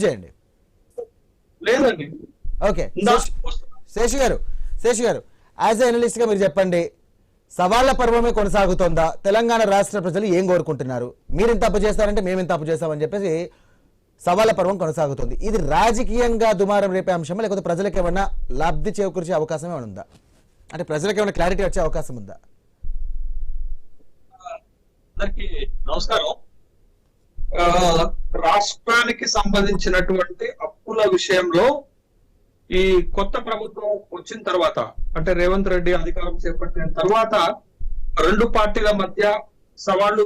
చేయండి. లేదండి. ఓకే శేషు గారు యాజ్ ఎ గా మీరు చెప్పండి, సవాళ్ల పర్వమే కొనసాగుతోందా? తెలంగాణ రాష్ట్ర ప్రజలు ఏం కోరుకుంటున్నారు? మీరు ఇంత తప్పు చేస్తారంటే మేము ఇంత తప్పు చేస్తామని చెప్పేసి సవాళ్ల పర్వం కొనసాగుతుంది. ఇది రాజకీయంగా దుమారం రేపే అంశమా, లేకపోతే ప్రజలకు ఏమన్నా లబ్ధి చేకూర్చే అవకాశం ఏమైనా ఉందా? అంటే ప్రజలకు ఏమైనా క్లారిటీ వచ్చే అవకాశం ఉందా? నమస్కారం. రాష్ట్రానికి సంబంధించినటువంటి అప్పుల విషయంలో ఈ కొత్త ప్రభుత్వం వచ్చిన తర్వాత, అంటే రేవంత్ రెడ్డి అధికారం చేపట్టిన తర్వాత రెండు పార్టీల మధ్య సవాళ్లు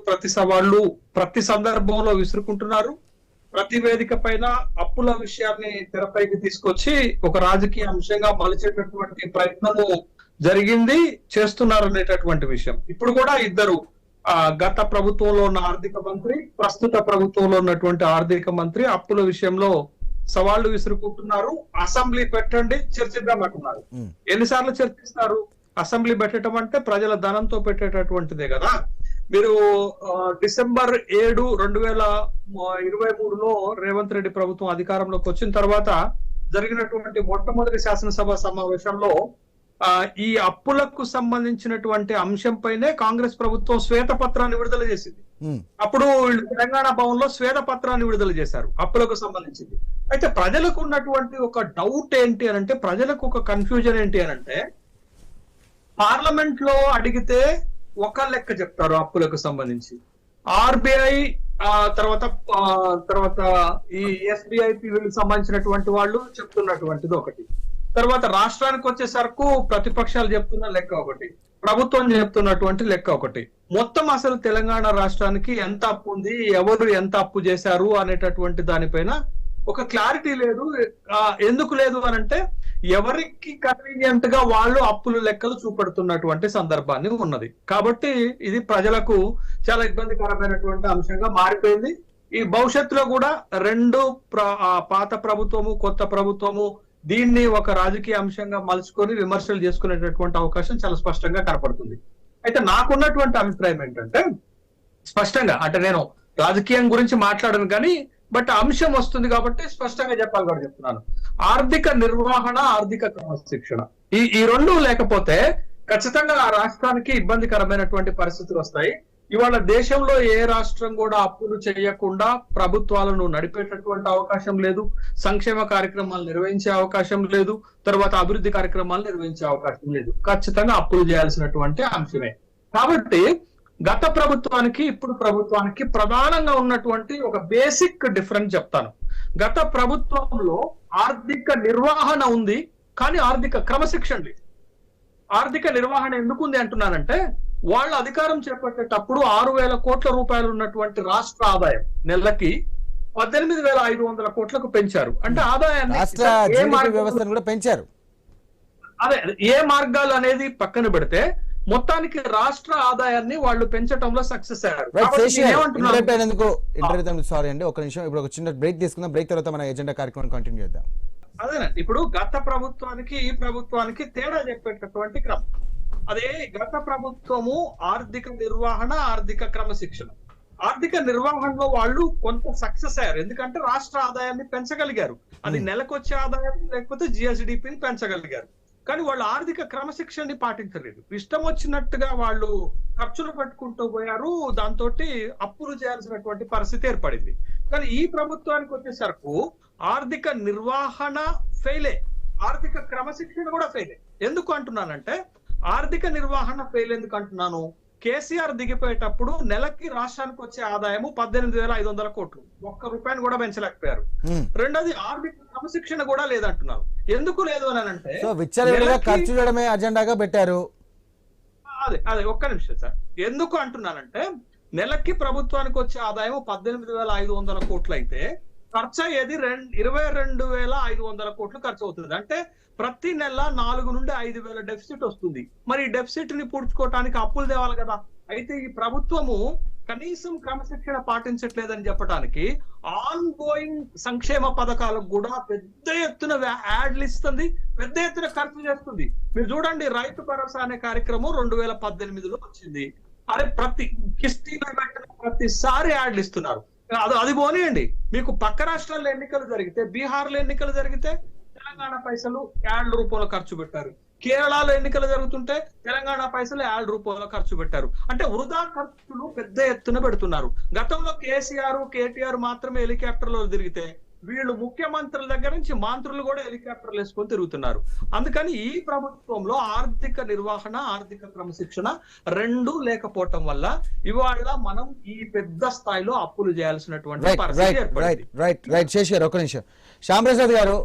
ప్రతి సందర్భంలో విసురుకుంటున్నారు. ప్రతి వేదిక పైన అప్పుల విషయాన్ని తెరపైకి తీసుకొచ్చి ఒక రాజకీయ అంశంగా మలిచేటటువంటి ప్రయత్నము జరిగింది, చేస్తున్నారు అనేటటువంటి విషయం. ఇప్పుడు కూడా ఇద్దరు, గత ప్రభుత్వంలో ఉన్న ఆర్థిక మంత్రి, ప్రస్తుత ప్రభుత్వంలో ఉన్నటువంటి ఆర్థిక మంత్రి అప్పుల విషయంలో సవాళ్లు విసురుకుంటున్నారు. అసెంబ్లీ పెట్టండి చర్చిద్దామంటున్నారు. ఎన్నిసార్లు చర్చిస్తారు? అసెంబ్లీ పెట్టడం అంటే ప్రజల ధనంతో పెట్టేటటువంటిదే కదా. మీరు డిసెంబర్ 7, 2023లో రేవంత్ రెడ్డి ప్రభుత్వం అధికారంలోకి వచ్చిన తర్వాత జరిగినటువంటి మొట్టమొదటి శాసనసభ సమావేశంలో ఈ అప్పులకు సంబంధించినటువంటి అంశంపైనే కాంగ్రెస్ ప్రభుత్వం శ్వేతపత్రాన్ని విడుదల చేసింది. అప్పుడు తెలంగాణ భవన్ లో శ్వేతపత్రాన్ని విడుదల చేశారు అప్పులకు సంబంధించింది. అయితే ప్రజలకు ఉన్నటువంటి ఒక డౌట్ ఏంటి అని అంటే, ప్రజలకు ఒక కన్ఫ్యూజన్ ఏంటి అని అంటే, పార్లమెంట్ లో అడిగితే ఒక లెక్క చెప్తారు అప్పులకు సంబంధించి, ఆర్బీఐ తర్వాత ఈ ఎస్బీఐ వీళ్ళకి సంబంధించినటువంటి వాళ్ళు చెప్తున్నటువంటిది ఒకటి, తర్వాత రాష్ట్రానికి వచ్చేసరికి ప్రతిపక్షాలు చెప్తున్న లెక్క ఒకటి, ప్రభుత్వం చెప్తున్నటువంటి లెక్క ఒకటి. మొత్తం అసలు తెలంగాణ రాష్ట్రానికి ఎంత అప్పు ఉంది, ఎవరు ఎంత అప్పు చేశారు అనేటటువంటి దానిపైన ఒక క్లారిటీ లేదు. ఎందుకు లేదు అని అంటే, ఎవరికి కన్వీనియంట్ గా వాళ్ళు అప్పులు లెక్కలు చూపెడుతున్నటువంటి సందర్భాన్ని ఉన్నది. కాబట్టి ఇది ప్రజలకు చాలా ఇబ్బందికరమైనటువంటి అంశంగా మారిపోయింది. ఈ భవిష్యత్తులో కూడా రెండు పాత ప్రభుత్వము, కొత్త ప్రభుత్వము దీన్ని ఒక రాజకీయ అంశంగా మలుచుకొని విమర్శలు చేసుకునేటటువంటి అవకాశం చాలా స్పష్టంగా కనపడుతుంది. అయితే నాకున్నటువంటి అభిప్రాయం ఏంటంటే, స్పష్టంగా, అంటే నేను రాజకీయం గురించి మాట్లాడను కానీ బట్ అంశం వస్తుంది కాబట్టి స్పష్టంగా చెప్పాలి కూడా చెప్తున్నాను. ఆర్థిక నిర్వహణ, ఆర్థిక క్రమశిక్షణ ఈ రెండు లేకపోతే ఖచ్చితంగా ఆ రాష్ట్రానికి ఇబ్బందికరమైనటువంటి పరిస్థితులు వస్తాయి. ఇవాళ దేశంలో ఏ రాష్ట్రం కూడా అప్పులు చేయకుండా ప్రభుత్వాలను నడిపేటటువంటి అవకాశం లేదు, సంక్షేమ కార్యక్రమాలు నిర్వహించే అవకాశం లేదు, తర్వాత అభివృద్ధి కార్యక్రమాలు నిర్వహించే అవకాశం లేదు. ఖచ్చితంగా అప్పులు చేయాల్సినటువంటి అంశమే. కాబట్టి గత ప్రభుత్వానికి ఇప్పుడు ప్రభుత్వానికి ప్రధానంగా ఉన్నటువంటి ఒక బేసిక్ డిఫరెన్స్ చెప్తాను. గత ప్రభుత్వంలో ఆర్థిక నిర్వహణ ఉంది కానీ ఆర్థిక క్రమశిక్షణ లేదు. ఆర్థిక నిర్వహణ ఎందుకుంది అంటున్నానంటే, వాళ్ళ అధికారం చేపట్టేటప్పుడు 6,000 కోట్ల రూపాయలు ఉన్నటువంటి రాష్ట్ర ఆదాయం నెలకి 18,500 కోట్లకు పెంచారు. అంటే ఆదాయాన్ని వ్యవస్థను కూడా పెంచారు. అదే ఏ మార్గాలు అనేది పక్కన పెడితే మొత్తానికి రాష్ట్ర ఆదాయాన్ని వాళ్ళు పెంచడంలో సక్సెస్ అయ్యారు. సారీ అండి, ఒక నిమిషం, ఇప్పుడు ఒక చిన్న బ్రేక్ తీసుకుందాం. బ్రేక్ తర్వాత మన ఎజెండా కార్యక్రమం కంటిన్యూ చేద్దాం. అదేనండి, ఇప్పుడు గత ప్రభుత్వానికి ఈ ప్రభుత్వానికి తేడా చెప్పేటటువంటి క్రమం అదే. గత ప్రభుత్వము ఆర్థిక నిర్వహణ, ఆర్థిక క్రమశిక్షణ. ఆర్థిక నిర్వహణలో వాళ్ళు కొంత సక్సెస్ అయ్యారు, ఎందుకంటే రాష్ట్ర ఆదాయాన్ని పెంచగలిగారు. అది నెలకొచ్చే ఆదాయం లేకపోతే జిఎస్డిపిని పెంచగలిగారు. కానీ వాళ్ళు ఆర్థిక క్రమశిక్షణని పాటించలేదు. ఇష్టం వచ్చినట్టుగా వాళ్ళు ఖర్చులు పెట్టుకుంటూ పోయారు. దాంతో అప్పులు చేయాల్సినటువంటి పరిస్థితి ఏర్పడింది. కానీ ఈ ప్రభుత్వానికి వచ్చేసరికి ఆర్థిక నిర్వహణ ఫెయిలే, ఆర్థిక క్రమశిక్షణ కూడా ఫెయిలే. ఎందుకు అంటున్నానంటే, ఆర్థిక నిర్వహణ ఫెయిల్ ఎందుకు అంటున్నాను, కేసీఆర్ దిగిపోయేటప్పుడు నెలకి రాష్ట్రానికి వచ్చే ఆదాయము 18,500 కోట్లు, ఒక్క రూపాయిని కూడా పెంచలేకపోయారు. రెండోది ఆర్థిక క్రమశిక్షణ కూడా లేదంటున్నారు. ఎందుకు లేదు అని అంటే, ఖర్చు చేయడమే అజెండాగా పెట్టారు. అదే ఒక్క నిమిషం సార్. ఎందుకు అంటున్నానంటే, నెలకి ప్రభుత్వానికి వచ్చే ఆదాయం 18,500 కోట్లు అయితే ఖర్చు అయ్యేది 22,500 కోట్లు ఖర్చు అవుతుంది. అంటే ప్రతి నెల 4 నుండి 5,000 డెఫిసిట్ వస్తుంది. మరి ఈ డెఫిసిట్ ని పూడ్చుకోవటానికి అప్పులు తేవాలి కదా. అయితే ఈ ప్రభుత్వము కనీసం క్రమశిక్షణ పాటించట్లేదని చెప్పడానికి ఆన్ గోయింగ్ సంక్షేమ పథకాలకు కూడా పెద్ద ఎత్తున యాడ్లు ఇస్తుంది, పెద్ద ఎత్తున ఖర్చు చేస్తుంది. మీరు చూడండి, రైతు భరోసా అనే కార్యక్రమం 2018లో వచ్చింది. అరే ప్రతి కిస్తీలో ప్రతిసారి యాడ్లు ఇస్తున్నారు. అది పోనీయండి. మీకు పక్క రాష్ట్రాల్లో ఎన్నికలు జరిగితే, బీహార్లో ఎన్నికలు జరిగితే తెలంగాణ పైసలు యాడ్ రూపంలో ఖర్చు పెట్టారు. కేరళలో ఎన్నికలు జరుగుతుంటే తెలంగాణ పైసలు యాడ్ రూపంలో ఖర్చు పెట్టారు. అంటే వృధా ఖర్చులు పెద్ద ఎత్తున పెడుతున్నారు. గతంలో కేసీఆర్, కేటీఆర్ మాత్రమే హెలికాప్టర్లో తిరిగితే వీళ్ళు ముఖ్యమంత్రుల దగ్గర నుంచి మంత్రులు కూడా హెలికాప్టర్లు వేసుకొని తిరుగుతున్నారు. అందుకని ఈ ప్రభుత్వంలో ఆర్థిక నిర్వహణ, ఆర్థిక క్రమశిక్షణ రెండూ లేకపోవటం వల్ల ఇవాళ మనం ఈ పెద్ద స్థాయిలో అప్పులు చేయాల్సినటువంటి పరిస్థితి ఏర్పడింది. రైట్ శేష్ గారు, ఒక్క నిమిషం. శ్యామ్ ప్రసాద్ గారు,